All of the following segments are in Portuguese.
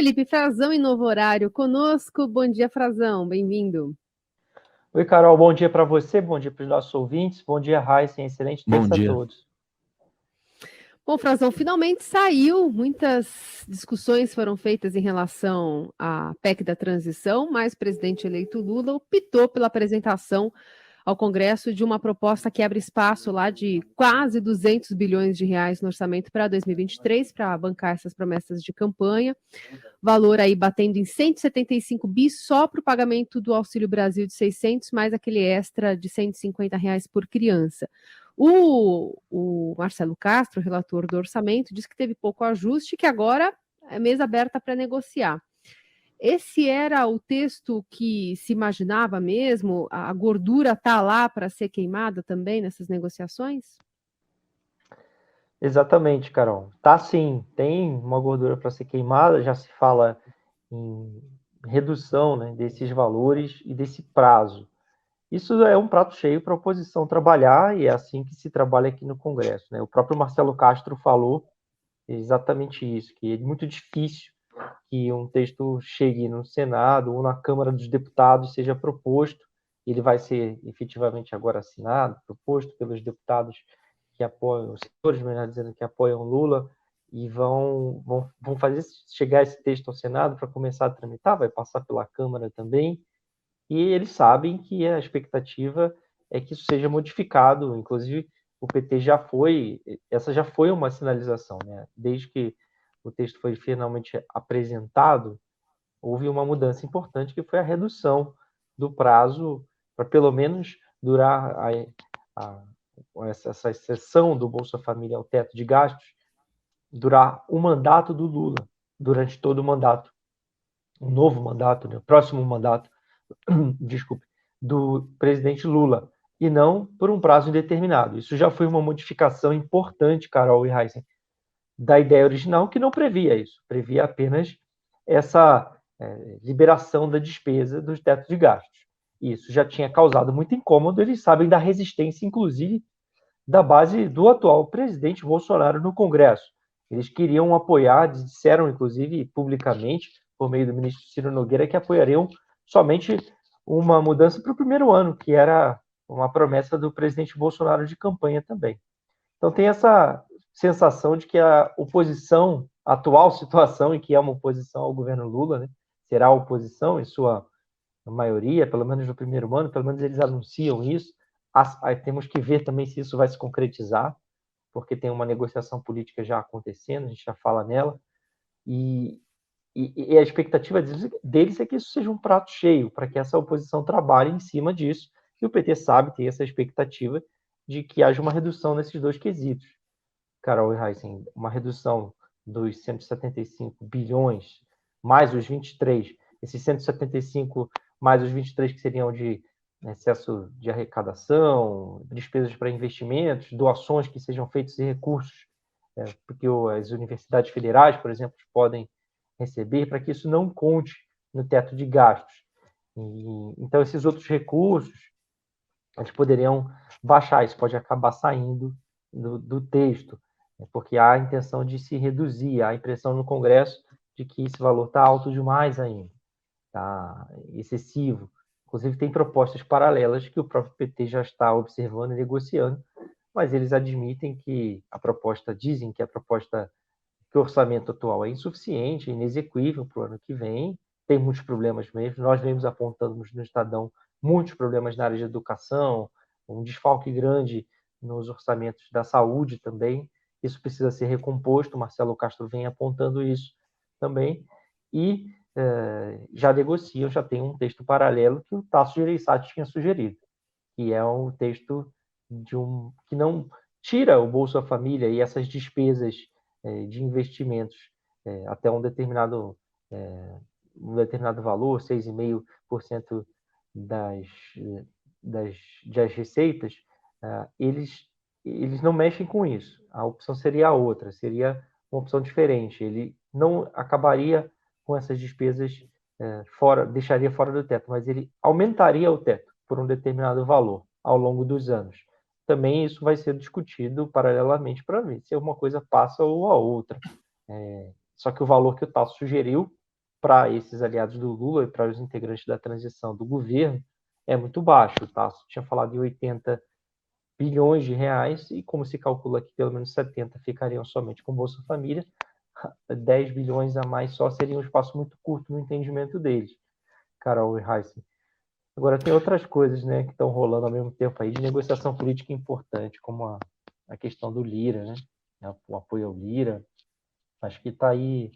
Felipe Frazão em novo horário conosco. Bom dia, Frazão, bem-vindo. Oi, Carol, bom dia para você, bom dia para os nossos ouvintes, bom dia, Raíssa, excelente Bom terça a dia. todos. Bom, Frazão, finalmente saiu. Muitas discussões foram feitas em relação à PEC da transição, mas o presidente eleito Lula optou pela apresentação ao Congresso de uma proposta que abre espaço lá de quase 200 bilhões de reais no orçamento para 2023 para bancar essas promessas de campanha. Valor aí batendo em 175 bis só para o pagamento do Auxílio Brasil de 600, mais aquele extra de 150 reais por criança. O Marcelo Castro, relator do orçamento, disse que teve pouco ajuste e que agora é mesa aberta para negociar. Esse era o texto que se imaginava mesmo? A gordura está lá para ser queimada também nessas negociações? Exatamente, Carol. Tá sim, tem uma gordura para ser queimada, já se fala em redução, né, desses valores e desse prazo. Isso é um prato cheio para a oposição trabalhar e é assim que se trabalha aqui no Congresso, né? O próprio Marcelo Castro falou exatamente isso, que é muito difícil que um texto chegue no Senado ou na Câmara dos Deputados, seja proposto, ele vai ser efetivamente agora assinado, proposto pelos deputados que apoiam, os senhores, melhor dizendo, que apoiam Lula, e vão fazer chegar esse texto ao Senado para começar a tramitar, vai passar pela Câmara também, e eles sabem que a expectativa é que isso seja modificado, inclusive o PT essa já foi uma sinalização, né? Desde que o texto foi finalmente apresentado, houve uma mudança importante que foi a redução do prazo para pelo menos durar essa exceção do Bolsa Família ao teto de gastos, durar o mandato do Lula, durante todo o mandato, o novo mandato, né? O próximo mandato, desculpe, do presidente Lula, e não por um prazo indeterminado. Isso já foi uma modificação importante, Carol e Heisen, da ideia original, que não previa isso, previa apenas essa liberação da despesa dos tetos de gastos. Isso já tinha causado muito incômodo, eles sabem da resistência, inclusive, da base do atual presidente Bolsonaro no Congresso. Eles queriam apoiar, disseram, inclusive, publicamente, por meio do ministro Ciro Nogueira, que apoiariam somente uma mudança para o primeiro ano, que era uma promessa do presidente Bolsonaro de campanha também. Então tem essa sensação de que a oposição, a atual situação, em que é uma oposição ao governo Lula, né, será a oposição em sua maioria, pelo menos no primeiro ano, pelo menos eles anunciam isso. Temos que ver também se isso vai se concretizar, porque tem uma negociação política já acontecendo, a gente já fala nela, e, e a expectativa deles é que isso seja um prato cheio, para que essa oposição trabalhe em cima disso, e o PT sabe, tem essa expectativa de que haja uma redução nesses dois quesitos. Carol e Heisen, uma redução dos 175 bilhões, mais os 23, esses 175 mais os 23 que seriam de excesso de arrecadação, despesas para investimentos, doações que sejam feitas e recursos, porque as universidades federais, por exemplo, podem receber, para que isso não conte no teto de gastos. Então, esses outros recursos, eles poderiam baixar, isso pode acabar saindo do texto, porque há a intenção de se reduzir, há a impressão no Congresso de que esse valor está alto demais ainda, está excessivo. Inclusive, tem propostas paralelas que o próprio PT já está observando e negociando, mas eles admitem que dizem que a proposta, que o orçamento atual é insuficiente, inexequível para o ano que vem, tem muitos problemas mesmo. Nós vemos apontando no Estadão muitos problemas na área de educação, um desfalque grande nos orçamentos da saúde também. Isso precisa ser recomposto. Marcelo Castro vem apontando isso também. E já negociam, já tem um texto paralelo que o Tasso Gereissati tinha sugerido, que é um texto que não tira o Bolsa Família e essas despesas de investimentos até um determinado valor, 6,5% das, das receitas, eles não mexem com isso. A opção seria a outra, seria uma opção diferente. Ele não acabaria com essas despesas deixaria fora do teto, mas ele aumentaria o teto por um determinado valor ao longo dos anos. Também isso vai ser discutido paralelamente para ver se uma coisa passa ou a outra. Só que o valor que o Tasso sugeriu para esses aliados do Lula e para os integrantes da transição do governo é muito baixo. O Tasso tinha falado em 80 bilhões de reais e como se calcula que pelo menos 70 ficariam somente com Bolsa Família, 10 bilhões a mais só seria um espaço muito curto no entendimento deles, Carol e Heissen. Agora, tem outras coisas, né, que estão rolando ao mesmo tempo aí de negociação política importante, como a questão do Lira, né, o apoio ao Lira. Acho que está aí,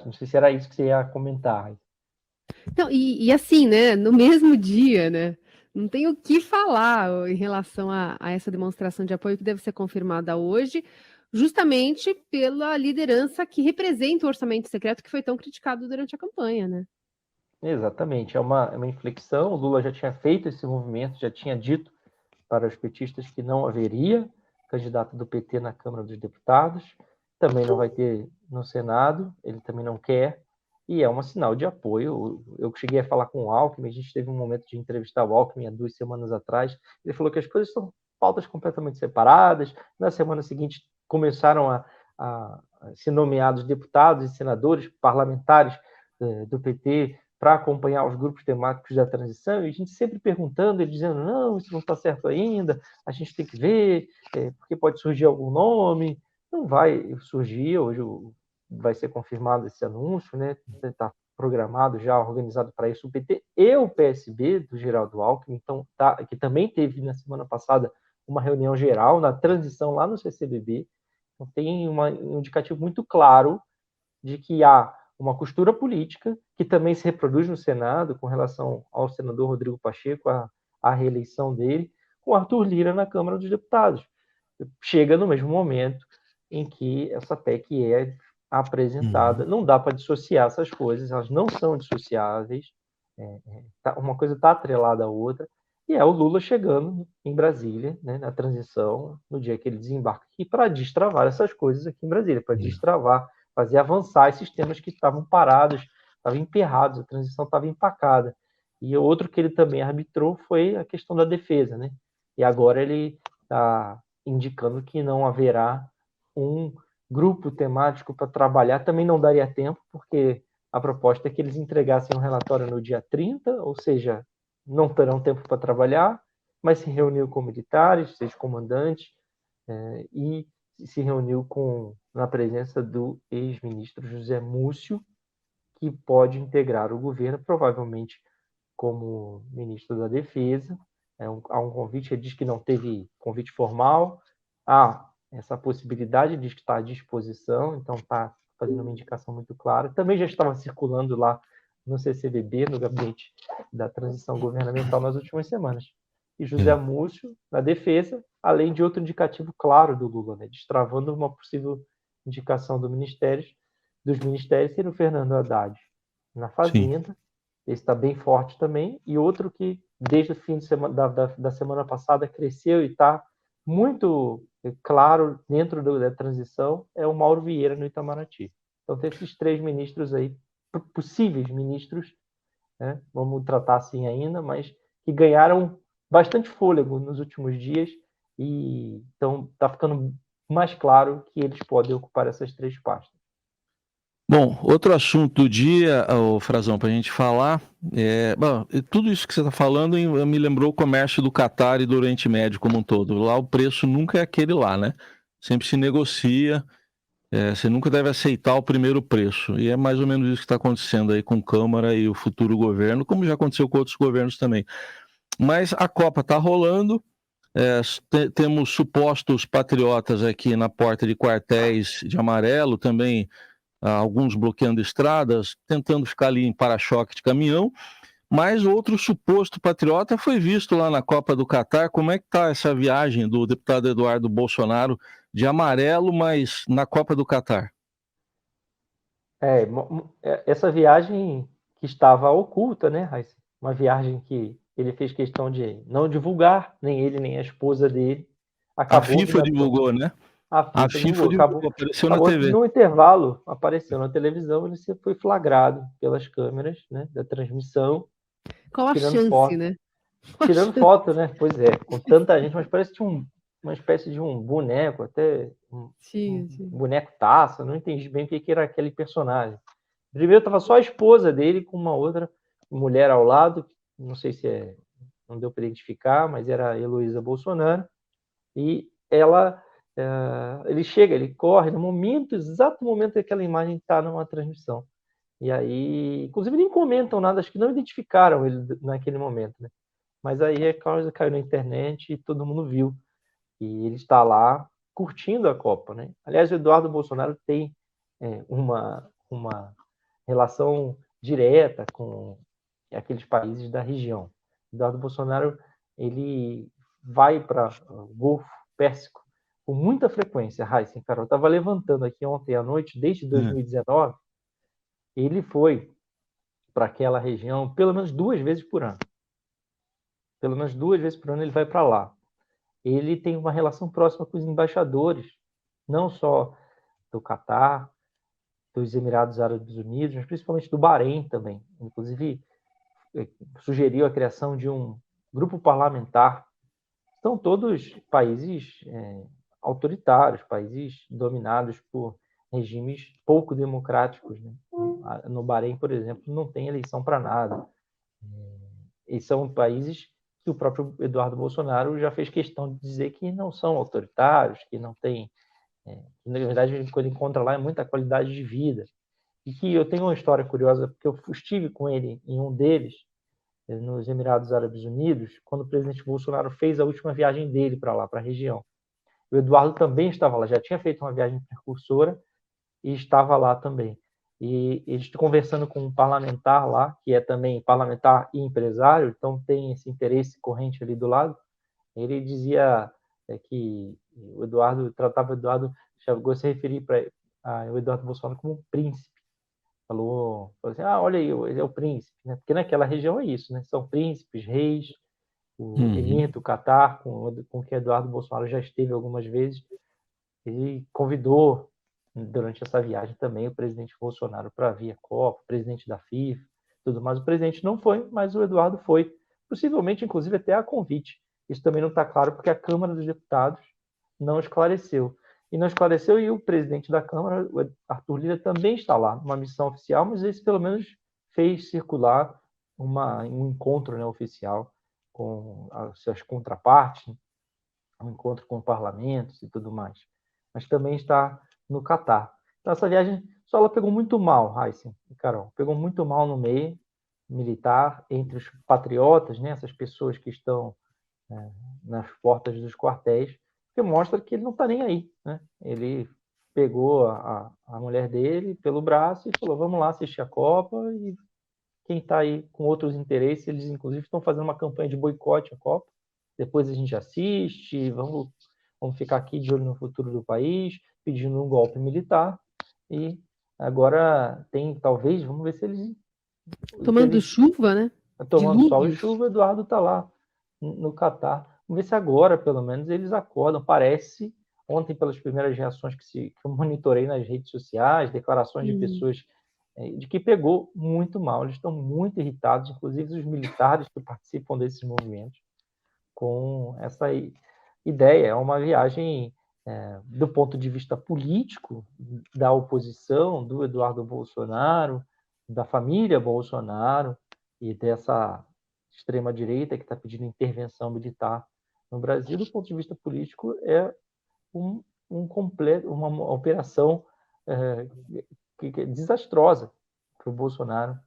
não sei se era isso que você ia comentar. Não, e assim, né, no mesmo dia, né, não tem o que falar em relação a essa demonstração de apoio que deve ser confirmada hoje, justamente pela liderança que representa o orçamento secreto que foi tão criticado durante a campanha, né? Exatamente, é uma inflexão. O Lula já tinha feito esse movimento, já tinha dito para os petistas que não haveria candidato do PT na Câmara dos Deputados, também não vai ter no Senado, ele também não quer, e é um sinal de apoio. Eu cheguei a falar com o Alckmin, a gente teve um momento de entrevistar o Alckmin há 2 semanas atrás, ele falou que as coisas são pautas completamente separadas. Na semana seguinte começaram a ser nomeados deputados e senadores, parlamentares do PT, para acompanhar os grupos temáticos da transição, e a gente sempre perguntando, ele dizendo, não, isso não está certo ainda, a gente tem que ver, porque pode surgir algum nome. Não vai surgir, hoje vai ser confirmado esse anúncio, né? Está programado já, organizado para isso, o PT e o PSB, do Geraldo Alckmin, então, que também teve na semana passada uma reunião geral na transição lá no CCBB, então tem um indicativo muito claro de que há uma costura política que também se reproduz no Senado com relação ao senador Rodrigo Pacheco, a reeleição dele, com Arthur Lira na Câmara dos Deputados. Chega no mesmo momento em que essa PEC é apresentada. Não dá para dissociar essas coisas, elas não são dissociáveis. Uma coisa está atrelada à outra. E é o Lula chegando em Brasília, né, na transição, no dia que ele desembarca aqui, para destravar essas coisas aqui em Brasília, para destravar, fazer avançar esses temas que estavam parados, estavam emperrados, a transição estava empacada. E outro que ele também arbitrou foi a questão da defesa, né? E agora ele está indicando que não haverá um grupo temático para trabalhar, também não daria tempo, porque a proposta é que eles entregassem um relatório no dia 30, ou seja, não terão tempo para trabalhar, mas se reuniu com militares, seus comandantes, e se reuniu na presença do ex-ministro José Múcio, que pode integrar o governo, provavelmente como ministro da Defesa. Há um convite, ele diz que não teve convite formal, há essa possibilidade, diz que está à disposição, então está fazendo uma indicação muito clara. Também já estava circulando lá no CCBB, no gabinete da transição governamental, nas últimas semanas. E José Múcio, na defesa, além de outro indicativo claro do Lula, né, destravando uma possível indicação dos ministérios, seria o Fernando Haddad na Fazenda. Sim. Esse está bem forte também. E outro que, desde o fim de semana, da semana passada, cresceu e está muito claro dentro da transição, é o Mauro Vieira no Itamaraty. Então, tem esses 3 ministros aí, possíveis ministros, né? Vamos tratar assim ainda, mas que ganharam bastante fôlego nos últimos dias, e então está ficando mais claro que eles podem ocupar essas 3 pastas. Bom, outro assunto do dia, Frazão, para a gente falar, tudo isso que você está falando me lembrou o comércio do Catar e do Oriente Médio como um todo. Lá o preço nunca é aquele lá, né? Sempre se negocia, você nunca deve aceitar o primeiro preço. E é mais ou menos isso que está acontecendo aí com a Câmara e o futuro governo, como já aconteceu com outros governos também. Mas a Copa está rolando, temos supostos patriotas aqui na porta de quartéis de amarelo, também alguns bloqueando estradas, tentando ficar ali em para-choque de caminhão, mas outro suposto patriota foi visto lá na Copa do Catar. Como é que está essa viagem do deputado Eduardo Bolsonaro de amarelo, mas na Copa do Catar? Essa viagem que estava oculta, né, Raíssa? Uma viagem que ele fez questão de não divulgar, nem ele, nem a esposa dele. A FIFA divulgou, né? A FIFA divulgou, apareceu na TV. No intervalo, apareceu na televisão, ele foi flagrado pelas câmeras, né, da transmissão. Qual a chance, foto, né? Tirando foto, né? Pois é, com tanta gente, mas parece que tinha uma espécie de um boneco, até um boneco taça, não entendi bem o que era aquele personagem Primeiro estava só a esposa dele com uma outra mulher ao lado, não sei se não deu para identificar, mas era a Heloísa Bolsonaro, e ele chega, ele corre no exato momento que aquela imagem está numa transmissão. E aí, inclusive, nem comentam nada, acho que não identificaram ele naquele momento, né? Mas aí a coisa caiu na internet e todo mundo viu. E ele está lá curtindo a Copa, né? Aliás, o Eduardo Bolsonaro tem uma relação direta com aqueles países da região. O Eduardo Bolsonaro, ele vai para o Golfo Pérsico com muita frequência. Raíssa, Carol, eu estava levantando aqui ontem à noite, desde 2019, ele foi para aquela região pelo menos 2 vezes por ano. Pelo menos 2 vezes por ano ele vai para lá. Ele tem uma relação próxima com os embaixadores, não só do Catar, dos Emirados Árabes Unidos, mas principalmente do Bahrein também. Inclusive, sugeriu a criação de um grupo parlamentar. São todos países autoritários, países dominados por regimes pouco democráticos, né? No Bahrein, por exemplo, não tem eleição para nada. E são países que o próprio Eduardo Bolsonaro já fez questão de dizer que não são autoritários, que não tem... na verdade, quando encontra lá é muita qualidade de vida. E que eu tenho uma história curiosa, porque eu estive com ele em um deles, nos Emirados Árabes Unidos, quando o presidente Bolsonaro fez a última viagem dele para lá, para a região. O Eduardo também estava lá, já tinha feito uma viagem precursora e estava lá também. E eles conversando com um parlamentar lá, que é também parlamentar e empresário, então tem esse interesse corrente ali do lado, ele dizia que o Eduardo tratava o Eduardo, chegou a se referir para o Eduardo Bolsonaro como um príncipe. Falou assim, olha aí, ele é o príncipe, né? Porque naquela região é isso, né? São príncipes, reis, o emir do Catar, com que Eduardo Bolsonaro já esteve algumas vezes, ele convidou durante essa viagem também o presidente Bolsonaro para vir à Copa, o presidente da FIFA, tudo mais. O presidente não foi, mas o Eduardo foi, possivelmente, inclusive, até a convite. Isso também não está claro porque a Câmara dos Deputados não esclareceu. E não esclareceu, e o presidente da Câmara, o Arthur Lira, também está lá, numa missão oficial, mas esse pelo menos fez circular um encontro, né, oficial com as suas contrapartes, um encontro com parlamentos e tudo mais. Mas também está no Catar. Então, essa viagem só ela pegou muito mal, Raíssa e Carol, pegou muito mal no meio militar, entre os patriotas, né, essas pessoas que estão nas portas dos quartéis, que mostra que ele não está nem aí, né? Ele pegou a mulher dele pelo braço e falou, vamos lá assistir a Copa, e quem está aí com outros interesses, eles inclusive estão fazendo uma campanha de boicote à Copa, depois a gente assiste, vamos ficar aqui de olho no futuro do país, pedindo um golpe militar, e agora talvez, vamos ver se eles... Tomando chuva, né? Tomando Dilúvios. sol e chuva, o Eduardo está lá no Catar. Vamos ver se agora, pelo menos, eles acordam. Parece, ontem, pelas primeiras reações que eu monitorei nas redes sociais, declarações de pessoas de que pegou muito mal. Eles estão muito irritados, inclusive os militares que participam desses movimentos, com essa ideia. É uma viagem, do ponto de vista político, da oposição, do Eduardo Bolsonaro, da família Bolsonaro e dessa extrema-direita que está pedindo intervenção militar no Brasil. Do ponto de vista político, é uma operação que é desastrosa para o Bolsonaro,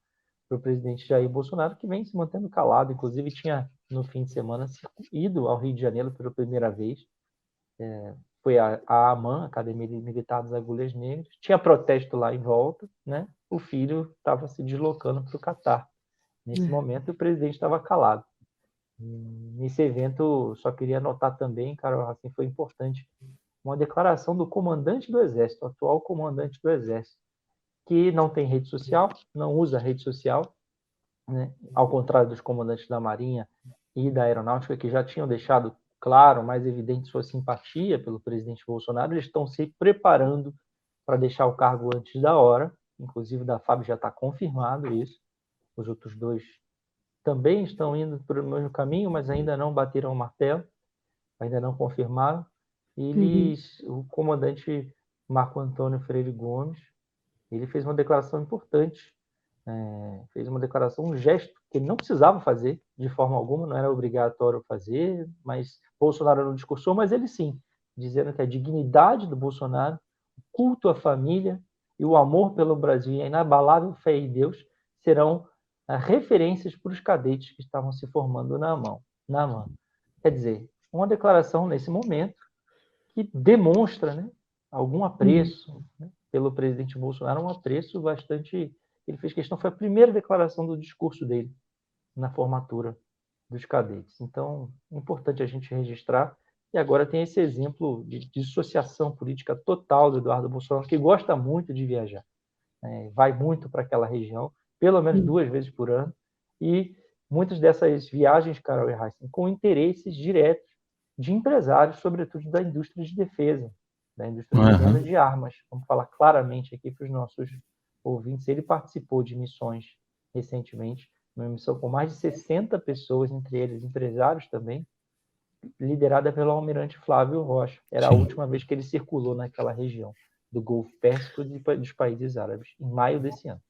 para o presidente Jair Bolsonaro, que vem se mantendo calado. Inclusive, tinha, no fim de semana, ido ao Rio de Janeiro pela primeira vez. Foi a AMAN, Academia Militar das Agulhas Negras. Tinha protesto lá em volta, né? O filho estava se deslocando para o Catar. Nesse momento, o presidente estava calado. Nesse evento, só queria anotar também, Carol, assim, foi importante, uma declaração do comandante do Exército, atual comandante do Exército, que não tem rede social, não usa rede social, né? Ao contrário dos comandantes da Marinha e da Aeronáutica, que já tinham deixado claro, mais evidente sua simpatia pelo presidente Bolsonaro. Eles estão se preparando para deixar o cargo antes da hora, inclusive da FAB já está confirmado isso. Os outros dois também estão indo pelo mesmo caminho, mas ainda não bateram o martelo, ainda não confirmaram. O comandante Marco Antônio Freire Gomes ele fez uma declaração importante, fez uma declaração, um gesto que ele não precisava fazer de forma alguma, não era obrigatório fazer, mas Bolsonaro não discursou, mas ele sim, dizendo que a dignidade do Bolsonaro, o culto à família e o amor pelo Brasil e a inabalável fé em Deus serão referências para os cadetes que estavam se formando na AMAN. Quer dizer, uma declaração nesse momento que demonstra, né, algum apreço, né, pelo presidente Bolsonaro, um apreço bastante... Ele fez questão, foi a primeira declaração do discurso dele na formatura dos cadetes. Então, é importante a gente registrar. E agora tem esse exemplo de dissociação política total do Eduardo Bolsonaro, que gosta muito de viajar, vai muito para aquela região, pelo menos 2 vezes por ano, e muitas dessas viagens, Carol e Heisen, com interesses diretos de empresários, sobretudo da indústria de defesa, da indústria de venda de armas. Vamos falar claramente aqui para os nossos ouvintes. Ele participou de missões recentemente, uma missão com mais de 60 pessoas, entre eles empresários também, liderada pelo almirante Flávio Rocha. Era a última vez que ele circulou naquela região do Golfo Pérsico e dos países árabes, em maio desse ano.